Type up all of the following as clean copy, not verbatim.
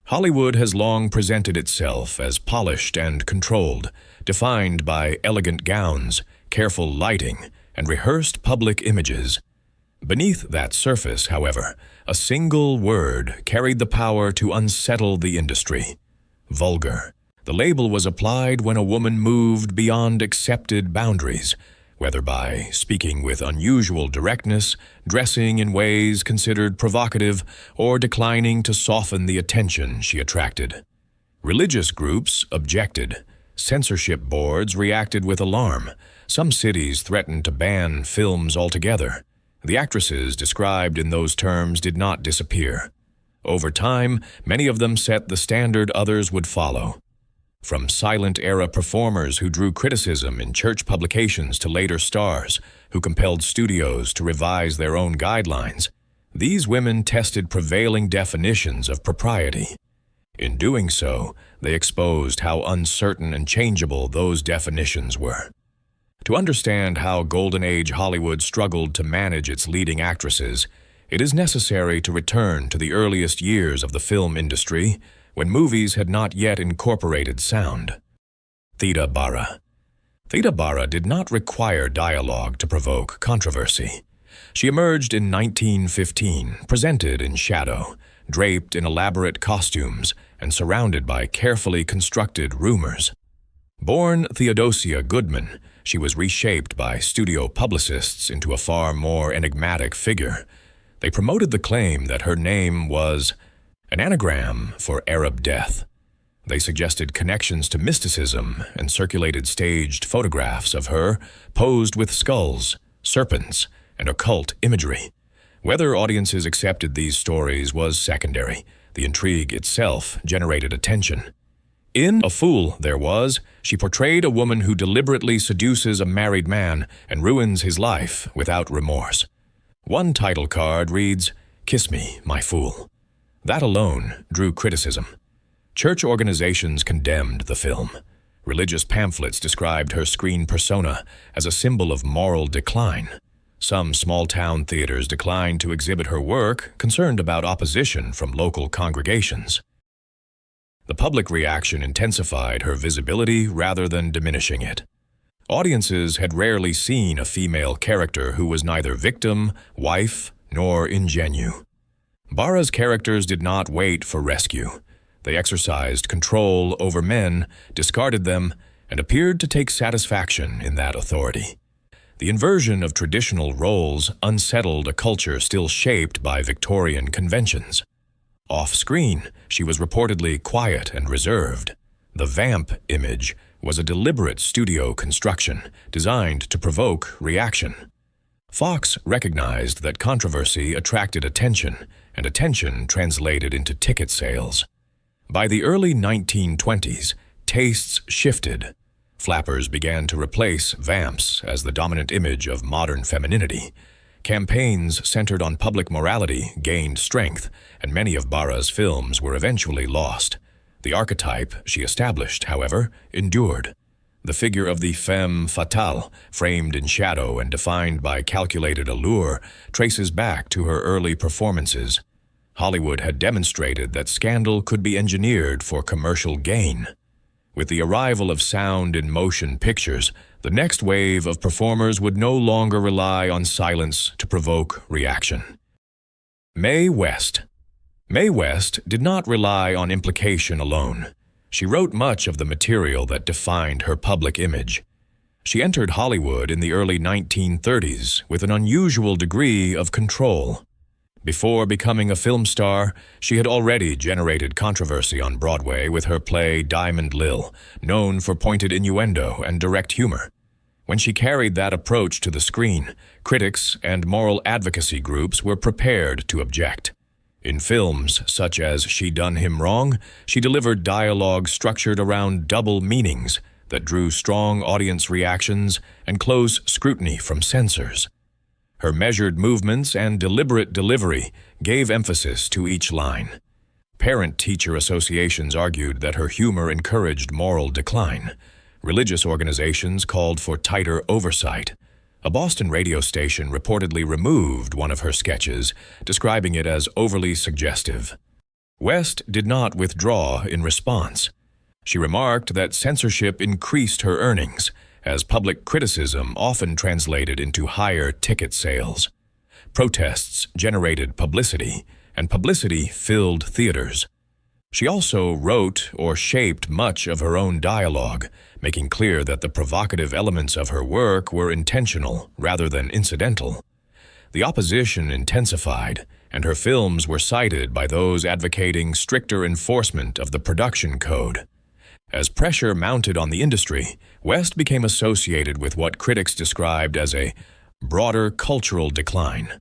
Hollywood has long presented itself as polished and controlled, defined by elegant gowns, careful lighting, and rehearsed public images. Beneath that surface, however, a single word carried the power to unsettle the industry: vulgar. The label was applied when a woman moved beyond accepted boundaries, whether by speaking with unusual directness, dressing in ways considered provocative, or declining to soften the attention she attracted. Religious groups objected. Censorship boards reacted with alarm. Some cities threatened to ban films altogether. The actresses described in those terms did not disappear. Over time, many of them set the standard others would follow. From silent-era performers who drew criticism in church publications to later stars who compelled studios to revise their own guidelines, these women tested prevailing definitions of propriety. In doing so, they exposed how uncertain and changeable those definitions were. To understand how Golden Age Hollywood struggled to manage its leading actresses, it is necessary to return to the earliest years of the film industry, when movies had not yet incorporated sound. Theda Bara. Theda Bara did not require dialogue to provoke controversy. She emerged in 1915, presented in shadow, draped in elaborate costumes, and surrounded by carefully constructed rumors. Born Theodosia Goodman, she was reshaped by studio publicists into a far more enigmatic figure. They promoted the claim that her name was an anagram for Arab death. They suggested connections to mysticism and circulated staged photographs of her posed with skulls, serpents, and occult imagery. Whether audiences accepted these stories was secondary. The intrigue itself generated attention. In A Fool There Was, she portrayed a woman who deliberately seduces a married man and ruins his life without remorse. One title card reads, "Kiss me, my fool." That alone drew criticism. Church organizations condemned the film. Religious pamphlets described her screen persona as a symbol of moral decline. Some small-town theaters declined to exhibit her work, concerned about opposition from local congregations. The public reaction intensified her visibility rather than diminishing it. Audiences had rarely seen a female character who was neither victim, wife, nor ingenue. Bara's characters did not wait for rescue. They exercised control over men, discarded them, and appeared to take satisfaction in that authority. The inversion of traditional roles unsettled a culture still shaped by Victorian conventions. Off-screen, she was reportedly quiet and reserved. The vamp image was a deliberate studio construction designed to provoke reaction. Fox recognized that controversy attracted attention, and attention translated into ticket sales. By the early 1920s, tastes shifted. Flappers began to replace vamps as the dominant image of modern femininity. Campaigns centered on public morality gained strength, and many of Bara's films were eventually lost. The archetype she established, however, endured. The figure of the femme fatale, framed in shadow and defined by calculated allure, traces back to her early performances. Hollywood had demonstrated that scandal could be engineered for commercial gain. With the arrival of sound and motion pictures, the next wave of performers would no longer rely on silence to provoke reaction. Mae West. Mae West did not rely on implication alone. She wrote much of the material that defined her public image. She entered Hollywood in the early 1930s with an unusual degree of control. Before becoming a film star, she had already generated controversy on Broadway with her play Diamond Lil, known for pointed innuendo and direct humor. When she carried that approach to the screen, critics and moral advocacy groups were prepared to object. In films such as She Done Him Wrong, she delivered dialogue structured around double meanings that drew strong audience reactions and close scrutiny from censors. Her measured movements and deliberate delivery gave emphasis to each line. Parent-teacher associations argued that her humor encouraged moral decline. Religious organizations called for tighter oversight. A Boston radio station reportedly removed one of her sketches, describing it as overly suggestive. West did not withdraw in response. She remarked that censorship increased her earnings, as public criticism often translated into higher ticket sales. Protests generated publicity, and publicity filled theaters. She also wrote or shaped much of her own dialogue, making clear that the provocative elements of her work were intentional rather than incidental. The opposition intensified, and her films were cited by those advocating stricter enforcement of the production code. As pressure mounted on the industry, West became associated with what critics described as a broader cultural decline.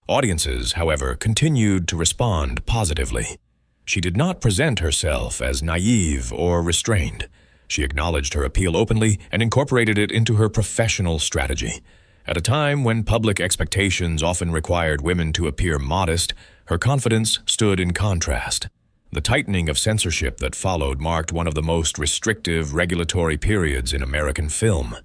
Audiences, however, continued to respond positively. She did not present herself as naive or restrained. She acknowledged her appeal openly and incorporated it into her professional strategy. At a time when public expectations often required women to appear modest, her confidence stood in contrast. The tightening of censorship that followed marked one of the most restrictive regulatory periods in American film.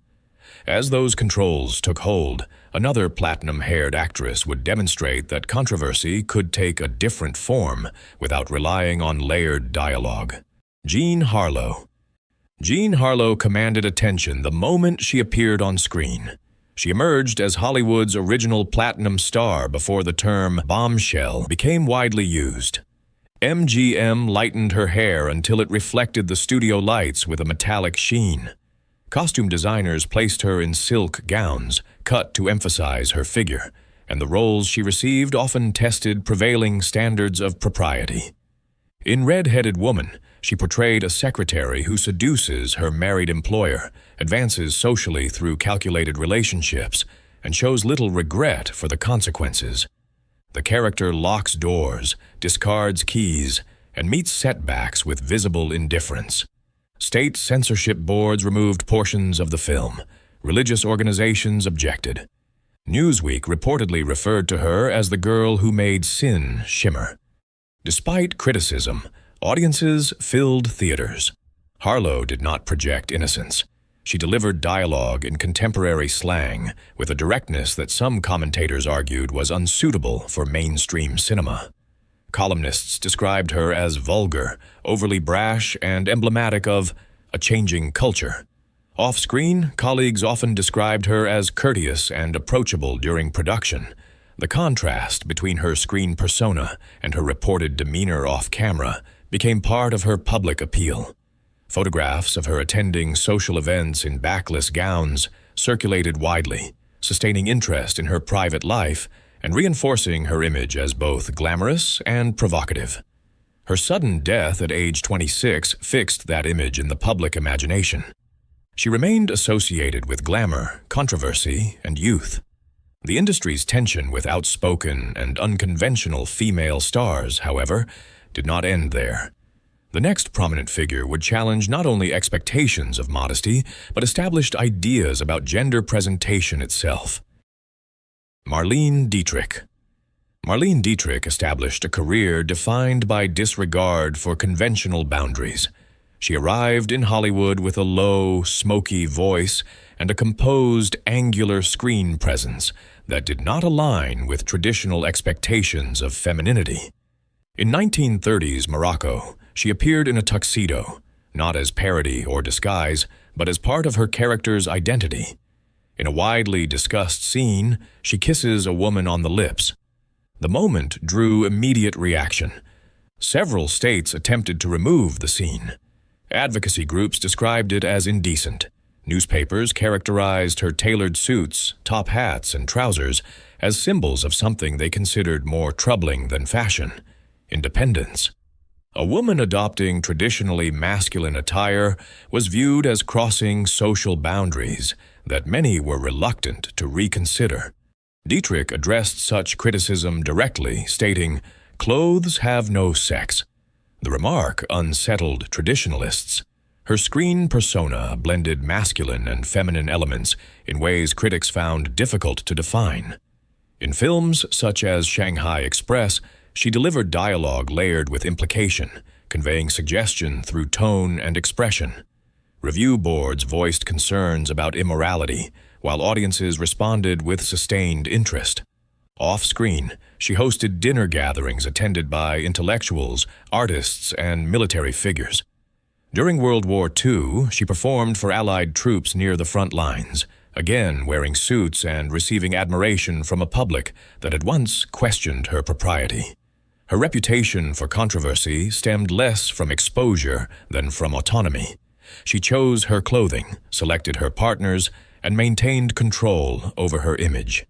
As those controls took hold, another platinum-haired actress would demonstrate that controversy could take a different form without relying on layered dialogue. Jean Harlow. Jean Harlow commanded attention the moment she appeared on screen. She emerged as Hollywood's original platinum star before the term bombshell became widely used. MGM lightened her hair until it reflected the studio lights with a metallic sheen. Costume designers placed her in silk gowns, cut to emphasize her figure, and the roles she received often tested prevailing standards of propriety. In Red-Headed Woman, she portrayed a secretary who seduces her married employer, advances socially through calculated relationships, and shows little regret for the consequences. The character locks doors, discards keys, and meets setbacks with visible indifference. State censorship boards removed portions of the film. Religious organizations objected. Newsweek reportedly referred to her as the girl who made sin shimmer. Despite criticism, audiences filled theaters. Harlow did not project innocence. She delivered dialogue in contemporary slang with a directness that some commentators argued was unsuitable for mainstream cinema. Columnists described her as vulgar, overly brash, and emblematic of a changing culture. Off-screen, colleagues often described her as courteous and approachable during production. The contrast between her screen persona and her reported demeanor off-camera became part of her public appeal. Photographs of her attending social events in backless gowns circulated widely, sustaining interest in her private life and reinforcing her image as both glamorous and provocative. Her sudden death at age 26 fixed that image in the public imagination. She remained associated with glamour, controversy, and youth. The industry's tension with outspoken and unconventional female stars, however, did not end there. The next prominent figure would challenge not only expectations of modesty, but established ideas about gender presentation itself. Marlene Dietrich. Marlene Dietrich established a career defined by disregard for conventional boundaries. She arrived in Hollywood with a low, smoky voice and a composed, angular screen presence that did not align with traditional expectations of femininity. In 1930s Morocco, she appeared in a tuxedo, not as parody or disguise, but as part of her character's identity. In a widely discussed scene, she kisses a woman on the lips. The moment drew immediate reaction. Several states attempted to remove the scene. Advocacy groups described it as indecent. Newspapers characterized her tailored suits, top hats, and trousers as symbols of something they considered more troubling than fashion: independence. A woman adopting traditionally masculine attire was viewed as crossing social boundaries that many were reluctant to reconsider. Dietrich addressed such criticism directly, stating, "Clothes have no sex." The remark unsettled traditionalists. Her screen persona blended masculine and feminine elements in ways critics found difficult to define. In films such as Shanghai Express, she delivered dialogue layered with implication, conveying suggestion through tone and expression. Review boards voiced concerns about immorality, while audiences responded with sustained interest. Off-screen, She hosted dinner gatherings attended by intellectuals, artists, and military figures. During World War II, she performed for Allied troops near the front lines, again wearing suits and receiving admiration from a public that had once questioned her propriety. Her reputation for controversy stemmed less from exposure than from autonomy. She chose her clothing, selected her partners, and maintained control over her image.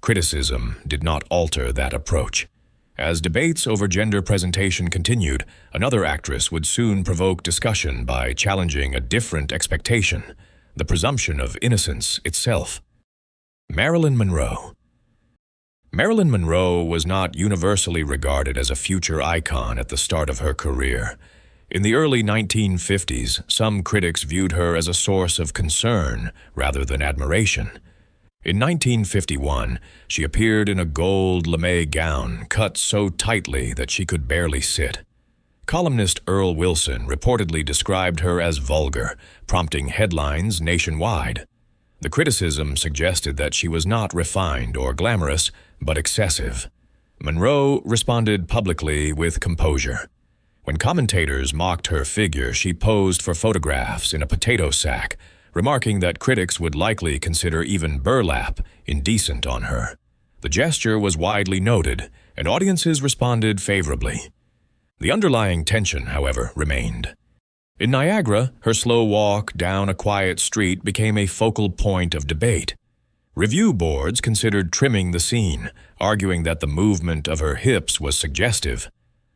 Criticism did not alter that approach. As debates over gender presentation continued, another actress would soon provoke discussion by challenging a different expectation, the presumption of innocence itself. Marilyn Monroe. Marilyn Monroe was not universally regarded as a future icon at the start of her career. In the early 1950s, some critics viewed her as a source of concern rather than admiration. In 1951, she appeared in a gold lame gown cut so tightly that she could barely sit. Columnist Earl Wilson reportedly described her as vulgar, prompting headlines nationwide. The criticism suggested that she was not refined or glamorous, but excessive. Monroe responded publicly with composure. When commentators mocked her figure, she posed for photographs in a potato sack, remarking that critics would likely consider even burlap indecent on her. The gesture was widely noted, and audiences responded favorably. The underlying tension, however, remained. In Niagara, her slow walk down a quiet street became a focal point of debate. Review boards considered trimming the scene, arguing that the movement of her hips was suggestive.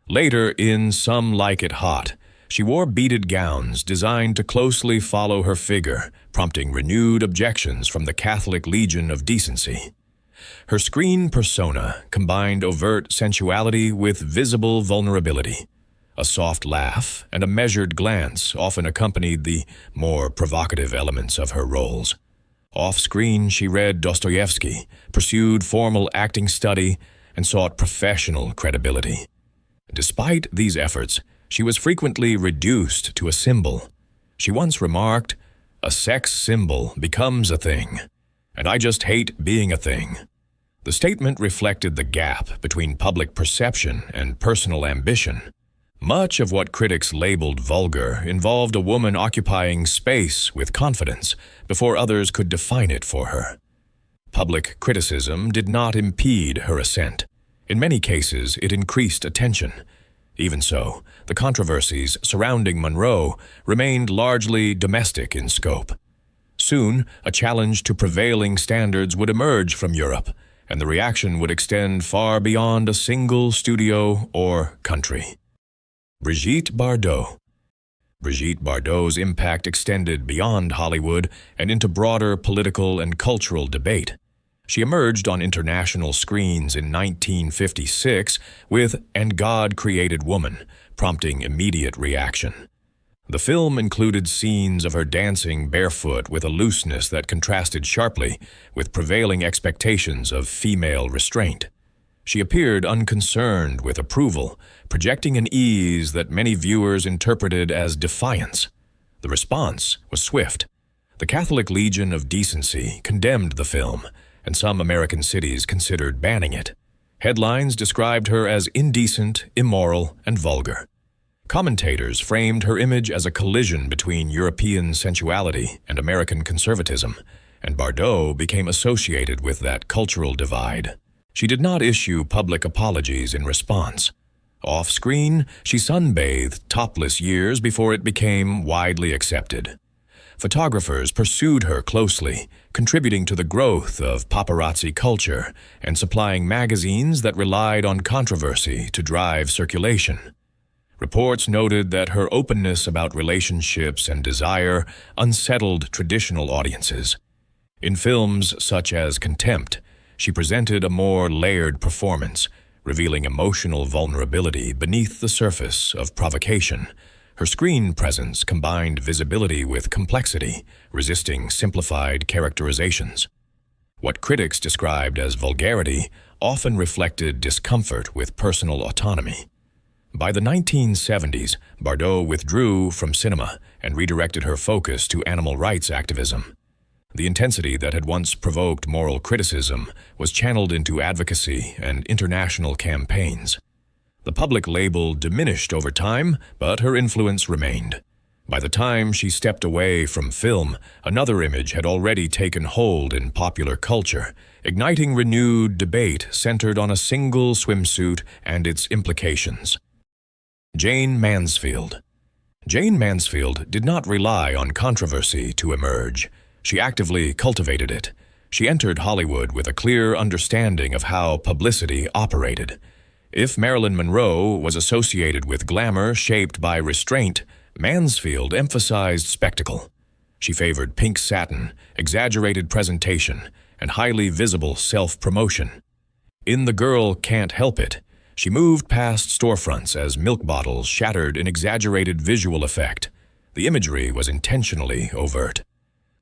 Later, in Some Like It Hot, she wore beaded gowns designed to closely follow her figure, prompting renewed objections from the Catholic Legion of Decency. Her screen persona combined overt sensuality with visible vulnerability. A soft laugh and a measured glance often accompanied the more provocative elements of her roles. Off-screen, she read Dostoevsky, pursued formal acting study, and sought professional credibility. Despite these efforts, she was frequently reduced to a symbol. She once remarked, "A sex symbol becomes a thing, and I just hate being a thing." The statement reflected the gap between public perception and personal ambition. Much of what critics labeled vulgar involved a woman occupying space with confidence before others could define it for her. Public criticism did not impede her ascent. In many cases, it increased attention. Even so, the controversies surrounding Monroe remained largely domestic in scope. Soon, a challenge to prevailing standards would emerge from Europe, and the reaction would extend far beyond a single studio or country. Brigitte Bardot. Brigitte Bardot's impact extended beyond Hollywood and into broader political and cultural debate. She emerged on international screens in 1956 with And God Created Woman, prompting immediate reaction. The film included scenes of her dancing barefoot with a looseness that contrasted sharply with prevailing expectations of female restraint. She appeared unconcerned with approval, projecting an ease that many viewers interpreted as defiance. The response was swift. The Catholic Legion of Decency condemned the film, and some American cities considered banning it. Headlines described her as indecent, immoral, and vulgar. Commentators framed her image as a collision between European sensuality and American conservatism, and Bardot became associated with that cultural divide. She did not issue public apologies in response. Off-screen, she sunbathed topless years before it became widely accepted. Photographers pursued her closely, contributing to the growth of paparazzi culture and supplying magazines that relied on controversy to drive circulation. Reports noted that her openness about relationships and desire unsettled traditional audiences. In films such as Contempt, she presented a more layered performance, revealing emotional vulnerability beneath the surface of provocation. Her screen presence combined visibility with complexity, resisting simplified characterizations. What critics described as vulgarity often reflected discomfort with personal autonomy. By the 1970s, Bardot withdrew from cinema and redirected her focus to animal rights activism. The intensity that had once provoked moral criticism was channeled into advocacy and international campaigns. The public label diminished over time, but her influence remained. By the time she stepped away from film, another image had already taken hold in popular culture, igniting renewed debate centered on a single swimsuit and its implications. Jane Mansfield. Jane Mansfield did not rely on controversy to emerge. She actively cultivated it. She entered Hollywood with a clear understanding of how publicity operated. If Marilyn Monroe was associated with glamour shaped by restraint, Mansfield emphasized spectacle. She favored pink satin, exaggerated presentation, and highly visible self-promotion. In The Girl Can't Help It, she moved past storefronts as milk bottles shattered in exaggerated visual effect. The imagery was intentionally overt.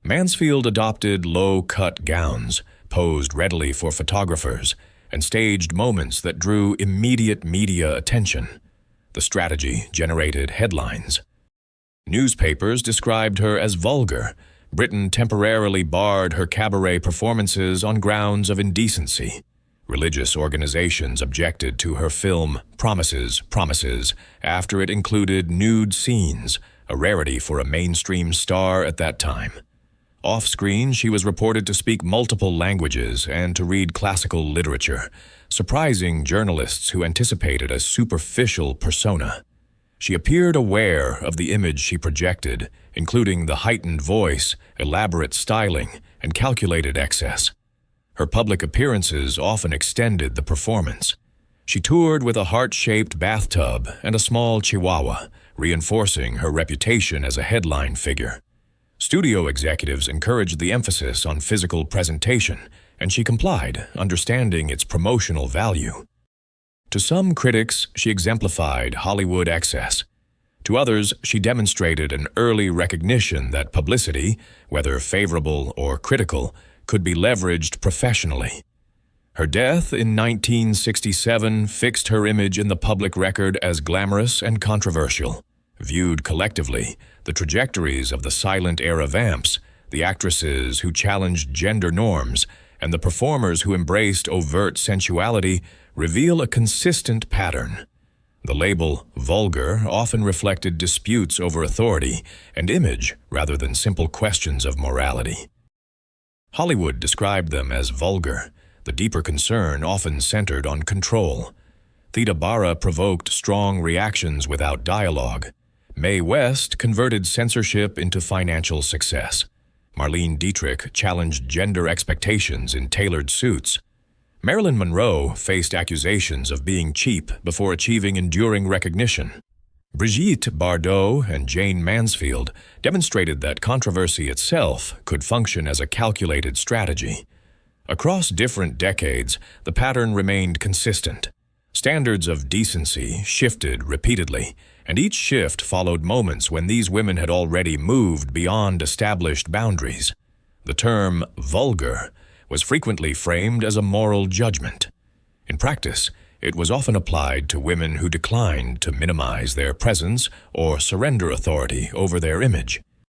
Mansfield adopted low-cut gowns, posed readily for photographers, and staged moments that drew immediate media attention. The strategy generated headlines. Newspapers described her as vulgar. Britain temporarily barred her cabaret performances on grounds of indecency. Religious organizations objected to her film Promises, Promises after it included nude scenes, a rarity for a mainstream star at that time. Off-screen, she was reported to speak multiple languages and to read classical literature, surprising journalists who anticipated a superficial persona. She appeared aware of the image she projected, including the heightened voice, elaborate styling, and calculated excess. Her public appearances often extended the performance. She toured with a heart-shaped bathtub and a small chihuahua, reinforcing her reputation as a headline figure. Studio executives encouraged the emphasis on physical presentation, and she complied, understanding its promotional value. To some critics, she exemplified Hollywood excess. To others, she demonstrated an early recognition that publicity, whether favorable or critical, could be leveraged professionally. Her death in 1967 fixed her image in the public record as glamorous and controversial. Viewed collectively, the trajectories of the silent era vamps, the actresses who challenged gender norms, and the performers who embraced overt sensuality reveal a consistent pattern. The label vulgar often reflected disputes over authority and image rather than simple questions of morality. Hollywood described them as vulgar. The deeper concern often centered on control. Theda Bara provoked strong reactions without dialogue. Mae West converted censorship into financial success. Marlene Dietrich challenged gender expectations in tailored suits. Marilyn Monroe faced accusations of being cheap before achieving enduring recognition. Brigitte Bardot and Jane Mansfield demonstrated that controversy itself could function as a calculated strategy. Across different decades, the pattern remained consistent. Standards of decency shifted repeatedly, and each shift followed moments when these women had already moved beyond established boundaries. The term vulgar was frequently framed as a moral judgment. In practice, it was often applied to women who declined to minimize their presence or surrender authority over their image.